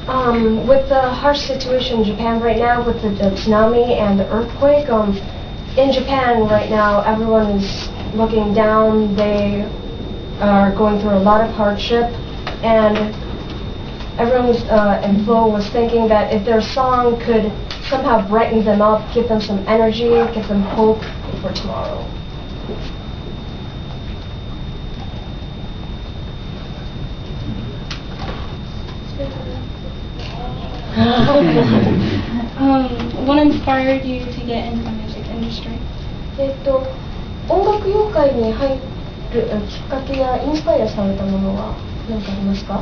With the harsh situation in Japan right now, with the tsunami and the earthquake, in Japan right now, everyone is looking down. They are going through a lot of hardship, and everyone in Flow was thinking that if their song could somehow brighten them up, give them some energy, give them hope for tomorrow. What inspired you to get into the music industry? 音楽業界に入るきっかけやインスパイアされたものは何かありますか？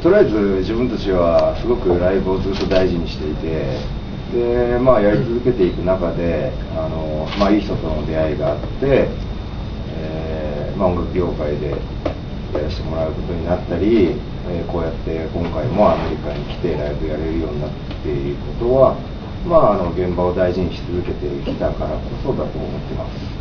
とりあえず自分たちはすごくライブをずっと大事にしていて、でやり続けていく中でいい人との出会いがあって、音楽業界でやらせてもらうことになったり、こうやって今回もアメリカに来てライブやれるようになっていることは、現場を大事にし続けてきたからこそだと思ってます。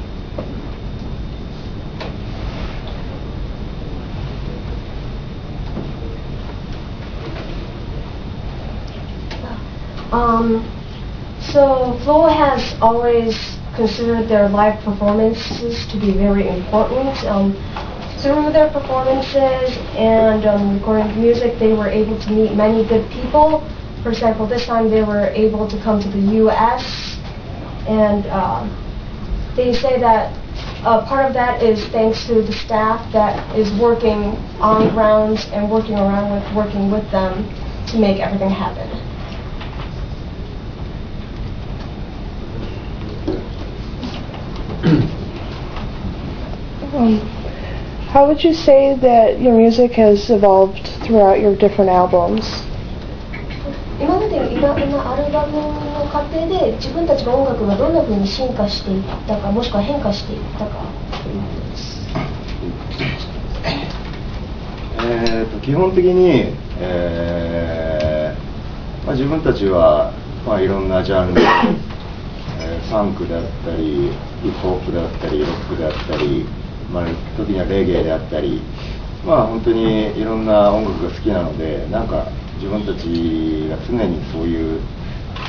So Flow has always considered their live performances to be very important. Through their performances and recording music, they were able to meet many good people. For example, this time they were able to come to the U.S. and they say that part of that is thanks to the staff that is working on grounds and working with them to make everything happen. How would you say that your music has evolved throughout your different albums? 今までいろんなアルバムの過程で自分たちの音楽がどんな風に進化していったか、もしくは変化していったかということです。基本的に、自分たちは、いろんなジャンル、ファンクだったりヒップホップだったりロックだったり、時にはレゲエであったり、本当にいろんな音楽が好きなので、自分たちが常にそういう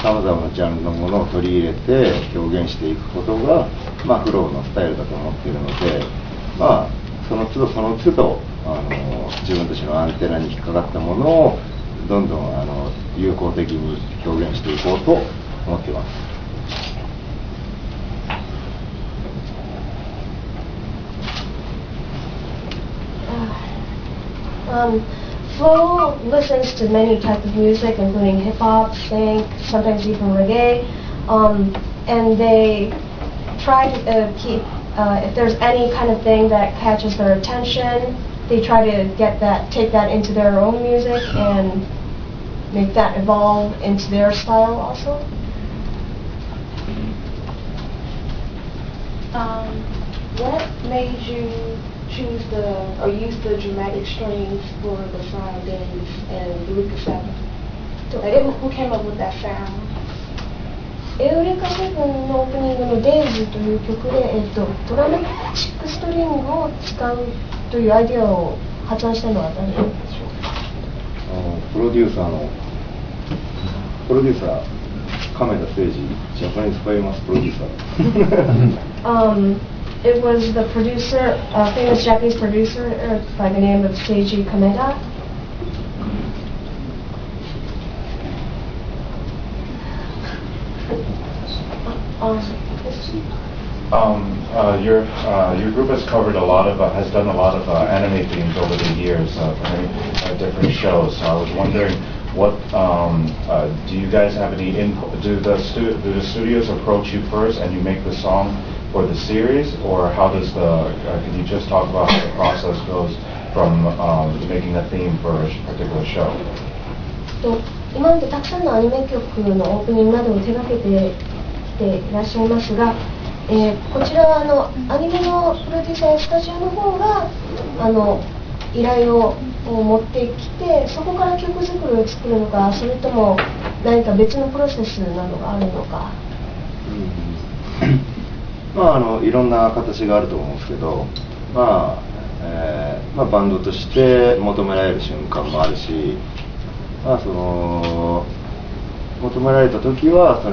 さまざまなジャンルのものを取り入れて表現していくことが、フローのスタイルだと思っているので、その都度その都度自分たちのアンテナに引っかかったものをどんどん有効的に表現していこうと思っています。Flow listens to many types of music, including hip hop, funk, sometimes even reggae, and they try to keep. If there's any kind of thing that catches their attention, they try to take that into their own music and make that evolve into their style also. What made you choose use the dramatic strings for the song Days and Eureka 7? Who came up with that sound? エウレカ7のオープニングの Days という曲で、ドラマチックストリングを使うというアイデアを発案したのは誰でしょうか？プロデューサー亀田誠二、ジャパニーズファイマスプロデューサー。It was the producer, famous Japanese producer by the name of Seiji Kameda. Your group has covered has done a lot of anime themes over the years for many different shows. So I was wondering, what do you guys have any input? Do the studios approach you first and you make the song for the series, or how does could you just talk about how the process goes from making a theme for a particular show? 今までたくさんのアニメ曲のオープニングなどを手掛けてきていらっしゃいますが、こちらはアニメのプロデューサーやスタジオの方が依頼を持ってきて、そこから曲作りを作るのか、それとも何か別のプロセスなどがあるのか。いろんな形があると思うんですけど、バンドとして求められる瞬間もあるし、求められた時は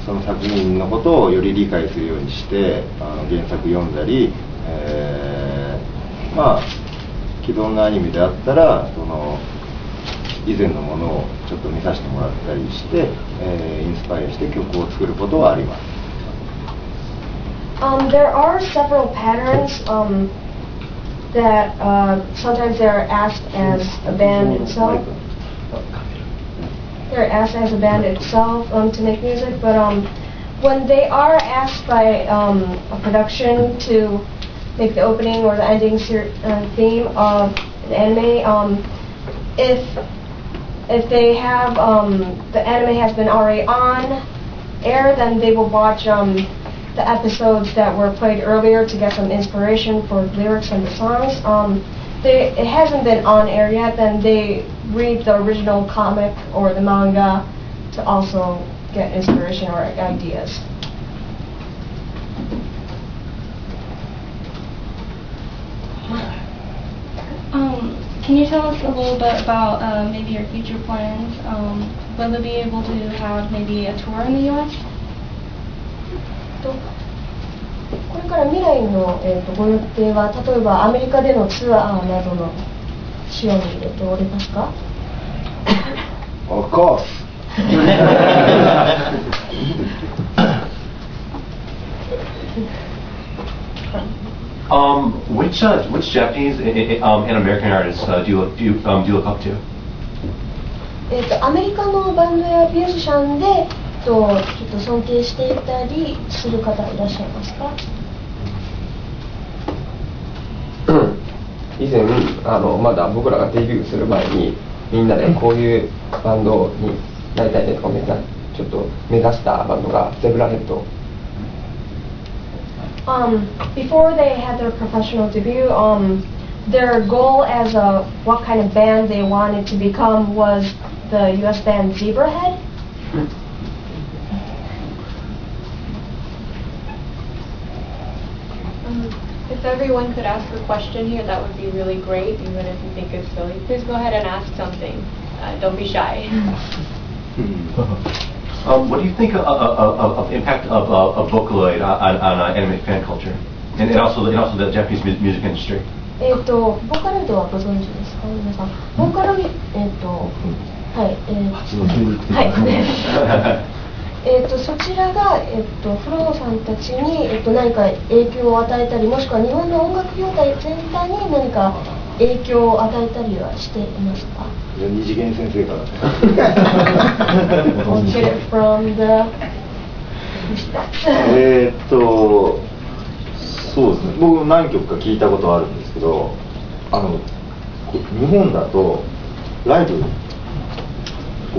その作品のことをより理解するようにして原作読んだり、既存のアニメであったら以前のものをちょっと見させてもらったりして、インスパイアして曲を作ることはあります。There are several patterns that sometimes they're asked as a band itself. They're asked as a band itself to make music, but when they are asked by a production to make the opening or the ending theme of an anime, if they have the anime has been already on air, then they will watch the episodes that were played earlier to get some inspiration for lyrics and the songs. It hasn't been on air yet, then they read the original comic or the manga to also get inspiration or ideas. Can you tell us a little bit about maybe your future plans? Will they be able to have maybe a tour in the U.S.? これから未来の、ご予定は、例えばアメリカでのツアーなどの視野に入れておりますか？ Of course. Which Japanese and American artists do you look up to? アメリカのバンドやミュージシャンでちょっと尊敬していたりする方いらっしゃいますか？以前まだ僕らがデビューする前にみんなでこういうバンドになりたいねとかちょっと目指したバンドがゼブラヘッド。Before they had their professional debut, their goal as what kind of band they wanted to become was the U.S. band Zebrahead. If everyone could ask a question here, that would be really great, even if you think it's silly. Please go ahead and ask something. Don't be shy. What do you think of the impact of Vocaloid on anime fan culture, and also the Japanese music industry? ボーカロイドはご存知ですか？皆さん。ボーカロイド、そちらが、フローさんたちに、何か影響を与えたり、もしくは日本の音楽業界全体に何か影響を与えたりはしていますか？二次元先生から。Get it from the そうですね。僕何曲か聞いたことあるんですけど、日本だとライブ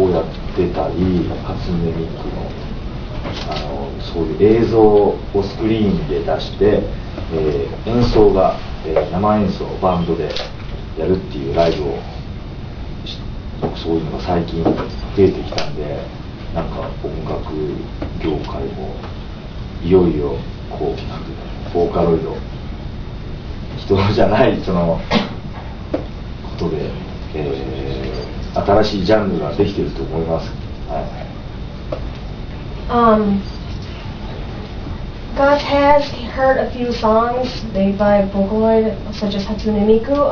をやってたり、初音ミクのそういう映像をスクリーンで出して、演奏が、生演奏バンドでやるっていうライブをそういうのが最近増えてきたんで、なんか音楽業界もいよいよこうなんていうのボーカロイド人じゃないそのことで、新しいジャンルができてると思います。はい。God has heard a few songs made by Vocaloid, such as Hatsune Miku.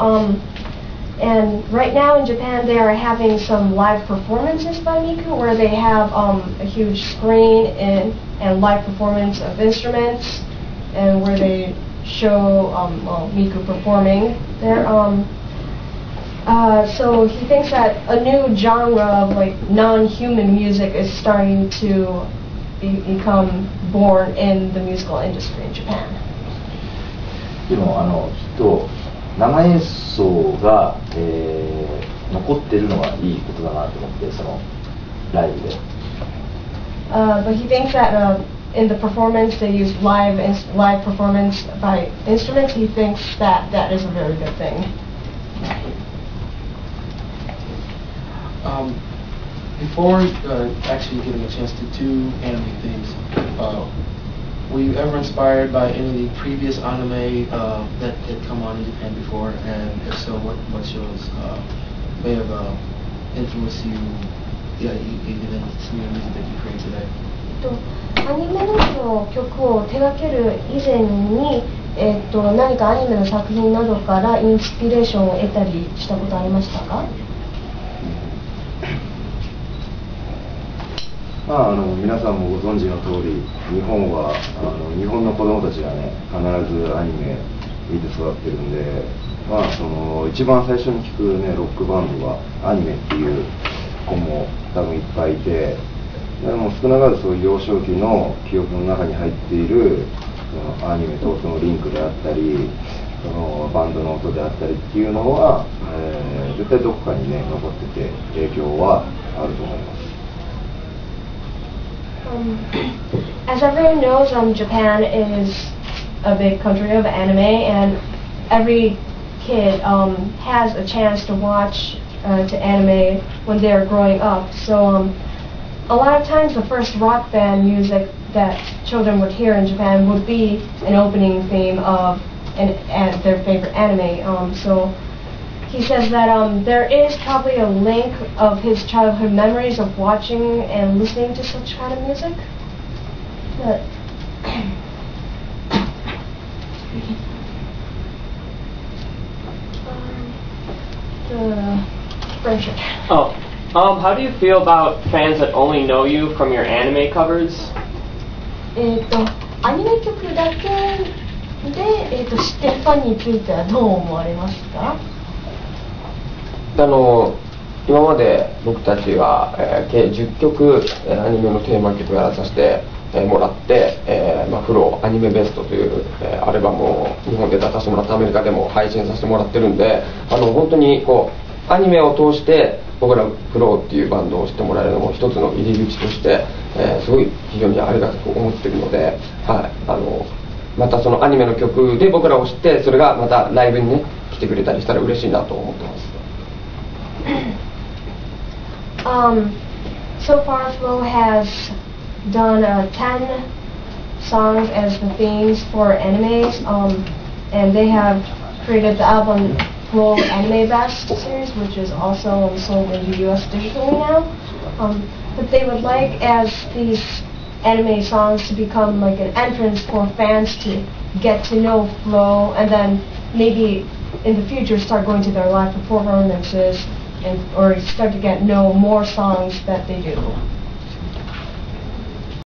And right now in Japan, they are having some live performances by Miku, where they have a huge screen and live performance of instruments, and where they show Miku performing there. So he thinks that a new genre of like non-human music is starting to become born in the musical industry in Japan. でもきっと生演奏が、残ってるのはいいことだなと思ってそのライブで。But he thinks that in the performance they use live performance by instruments. He thinks that that is a very good thing. Before actually getting a chance to do anime things, were you ever inspired by any of the previous anime that had come on in Japan before? And if so, what shows may have influenced you, even some of the music that you create today? アニメの曲を手掛ける以前に、何かアニメの作品などからインスピレーションを得たりしたことありましたか？まあ、皆さんもご存知の通り、日本の子供たちがね、必ずアニメ見て育ってるんで、まあ、一番最初に聴くね、ロックバンドはアニメっていう子も多分いっぱいいて、でも少なからずそういう幼少期の記憶の中に入っているそのアニメとそのリンクであったり、そのバンドの音であったりっていうのは、絶対どこかにね残ってて影響はあると思います。As everyone knows, Japan is a big country of anime, and every kid has a chance to watch to anime when they're growing up. So a lot of times the first rock band music that children would hear in Japan would be an opening theme of their favorite anime. So he says that there is probably a link of his childhood memories of watching and listening to such kind of music. But the friendship. How do you feel about fans that only know you from your anime covers? アニメ曲だけで、知ってるファンについてはどう思われますか？今まで僕たちは、計10曲、アニメのテーマ曲をやらさせて、もらって、フローアニメベストという、アルバムを日本で出させてもらってアメリカでも配信させてもらってるんで、本当にこうアニメを通して僕らフローっていうバンドを知ってもらえるのも一つの入り口として、すごい非常にありがたく思ってるので、またそのアニメの曲で僕らを知ってそれがまたライブにね来てくれたりしたら嬉しいなと思ってます。So far, Flo has done 10 songs as the themes for animes, and they have created the album Flo Anime Best series, which is also sold in the US digitally now. But they would like as these anime songs to become like an entrance for fans to get to know Flo, and then maybe in the future start going to their live performances or start to get know more songs that they do.